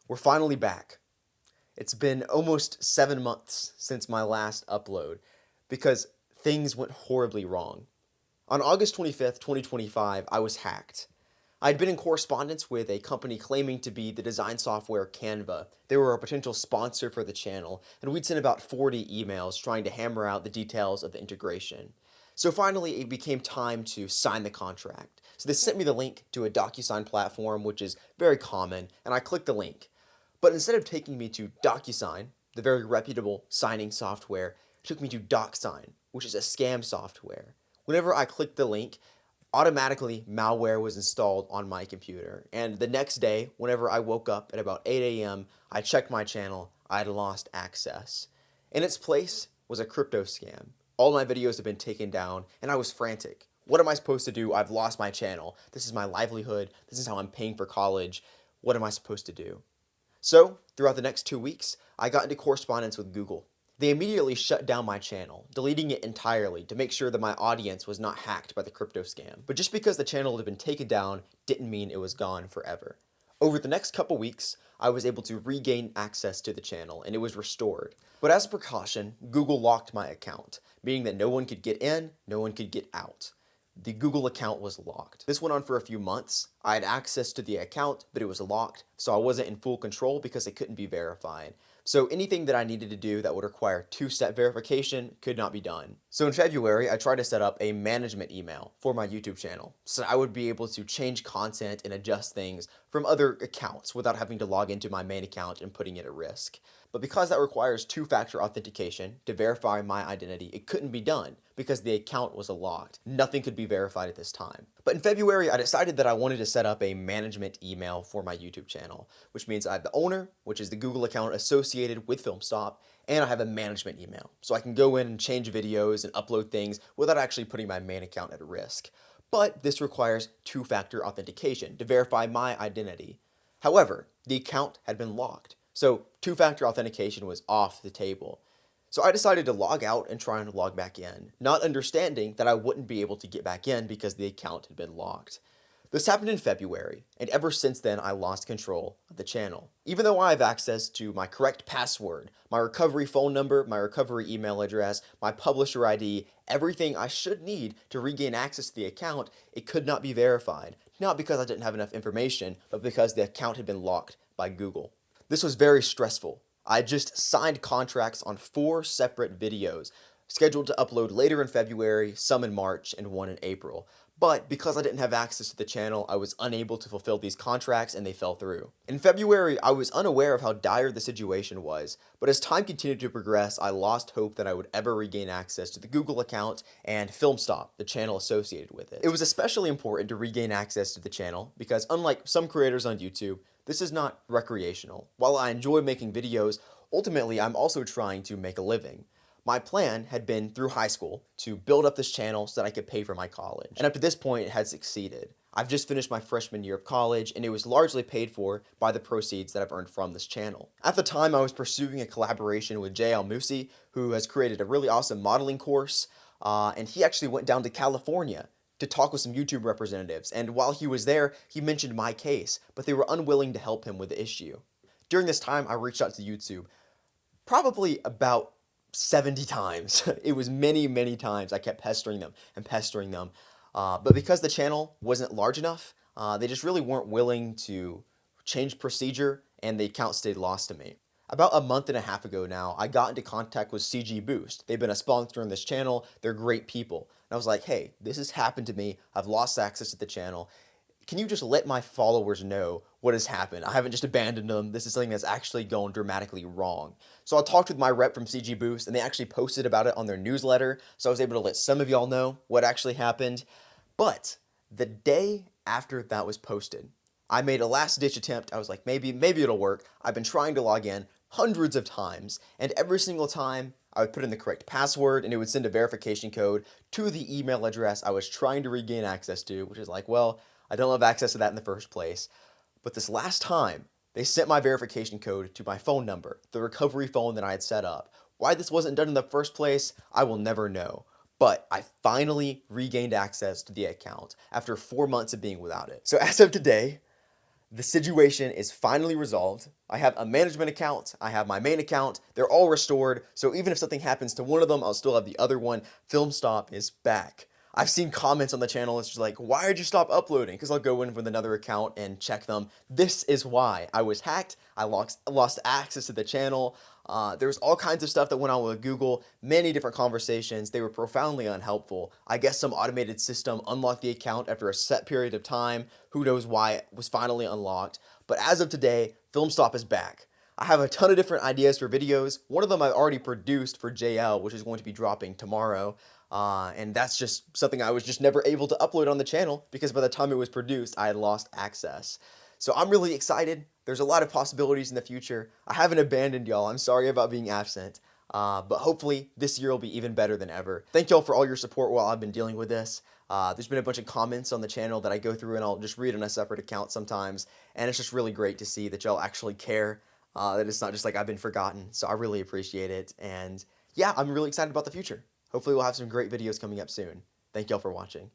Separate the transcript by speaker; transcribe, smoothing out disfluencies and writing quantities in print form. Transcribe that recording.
Speaker 1: We're finally back. It's been almost 7 months since my last upload because things went horribly wrong. On August 25th, 2025, I was hacked. I'd been in correspondence with a company claiming to be the design software Canva. They were a potential sponsor for the channel, and we'd sent about 40 emails trying to hammer out the details of the integration. So finally, it became time to sign the contract. So they sent me the link to a DocuSign platform, which is very common, and I clicked the link. But instead of taking me to DocuSign, the very reputable signing software, it took me to DocSign, which is a scam software. Whenever I clicked the link, automatically malware was installed on my computer. And the next day, whenever I woke up at about 8 a.m., I checked my channel, I had lost access. In its place was a crypto scam. All my videos had been taken down, and I was frantic. What am I supposed to do? I've lost my channel. This is my livelihood. This is how I'm paying for college. What am I supposed to do? So, throughout the next 2 weeks, I got into correspondence with Google. They immediately shut down my channel, deleting it entirely to make sure that my audience was not hacked by the crypto scam. But just because the channel had been taken down didn't mean it was gone forever. Over the next couple weeks, I was able to regain access to the channel and it was restored. But as a precaution, Google locked my account, meaning that no one could get in, no one could get out. The Google account was locked. This went on for a few months. I had access to the account, but it was locked, so I wasn't in full control because it couldn't be verified. So anything that I needed to do that would require two-step verification could not be done. So in February, I tried to set up a management email for my YouTube channel, so I would be able to change content and adjust things from other accounts without having to log into my main account and putting it at risk. But because that requires two-factor authentication to verify my identity, it couldn't be done because the account was locked. Nothing could be verified at this time. But in February, I decided that I wanted to set up a management email for my YouTube channel, which means I have the owner, which is the Google account associated with FilmStop, and I have a management email. So I can go in and change videos and upload things without actually putting my main account at risk. But this requires two-factor authentication to verify my identity. However, the account had been locked, so two-factor authentication was off the table. So I decided to log out and try and log back in, not understanding that I wouldn't be able to get back in because the account had been locked. This happened in February, and ever since then I lost control of the channel. Even though I have access to my correct password, my recovery phone number, my recovery email address, my publisher ID, everything I should need to regain access to the account, it could not be verified. Not because I didn't have enough information, but because the account had been locked by Google. This was very stressful. I just signed contracts on 4 separate videos, scheduled to upload later in February, some in March, and one in April. But because I didn't have access to the channel, I was unable to fulfill these contracts and they fell through. In February, I was unaware of how dire the situation was, but as time continued to progress, I lost hope that I would ever regain access to the Google account and FilmStop, the channel associated with it. It was especially important to regain access to the channel because unlike some creators on YouTube, this is not recreational. While I enjoy making videos, ultimately I'm also trying to make a living. My plan had been through high school to build up this channel so that I could pay for my college. And up to this point, it had succeeded. I've just finished my freshman year of college, and it was largely paid for by the proceeds that I've earned from this channel. At the time, I was pursuing a collaboration with Jay Almusi, who has created a really awesome modeling course, and he actually went down to California to talk with some YouTube representatives. And while he was there, he mentioned my case, but they were unwilling to help him with the issue. During this time, I reached out to YouTube probably about 70 times. It was many, many times I kept pestering them and pestering them. But because the channel wasn't large enough, they just really weren't willing to change procedure and the account stayed lost to me. About a month and a half ago now, I got into contact with CG Boost. They've been a sponsor on this channel. They're great people. And I was like, hey, this has happened to me. I've lost access to the channel. Can you just let my followers know what has happened? I haven't just abandoned them. This is something that's actually going dramatically wrong. So I talked with my rep from CG Boost, and they actually posted about it on their newsletter, so I was able to let some of y'all know what actually happened. But the day after that was posted, I made a last-ditch attempt. I was like, maybe it'll work. I've been trying to log in hundreds of times, and every single time I would put in the correct password, and it would send a verification code to the email address I was trying to regain access to, which is like, well, I don't have access to that in the first place. But this last time, they sent my verification code to my phone number, the recovery phone that I had set up. Why this wasn't done in the first place, I will never know. But I finally regained access to the account after 4 months of being without it. So as of today, The situation is finally resolved. I have a management account, I have my main account, they're all restored, so even if something happens to one of them, I'll still have the other one. FilmStop is back. I've seen comments on the channel, it's just like, why did you stop uploading? Because I'll go in with another account and check them. This is why. I was hacked, I lost access to the channel. There was all kinds of stuff that went on with Google, many different conversations. They were profoundly unhelpful. I guess some automated system unlocked the account after a set period of time. Who knows why it was finally unlocked. But as of today, FilmStop is back. I have a ton of different ideas for videos. One of them I've already produced for JL, which is going to be dropping tomorrow. And that's just something I was just never able to upload on the channel because by the time it was produced, I had lost access. So I'm really excited. There's a lot of possibilities in the future. I haven't abandoned y'all. I'm sorry about being absent. But hopefully this year will be even better than ever. Thank y'all for all your support while I've been dealing with this. There's been a bunch of comments on the channel that I go through and I'll just read on a separate account sometimes. And it's just really great to see that y'all actually care. That it's not just like I've been forgotten. So I really appreciate it. And yeah, I'm really excited about the future. Hopefully we'll have some great videos coming up soon. Thank y'all for watching.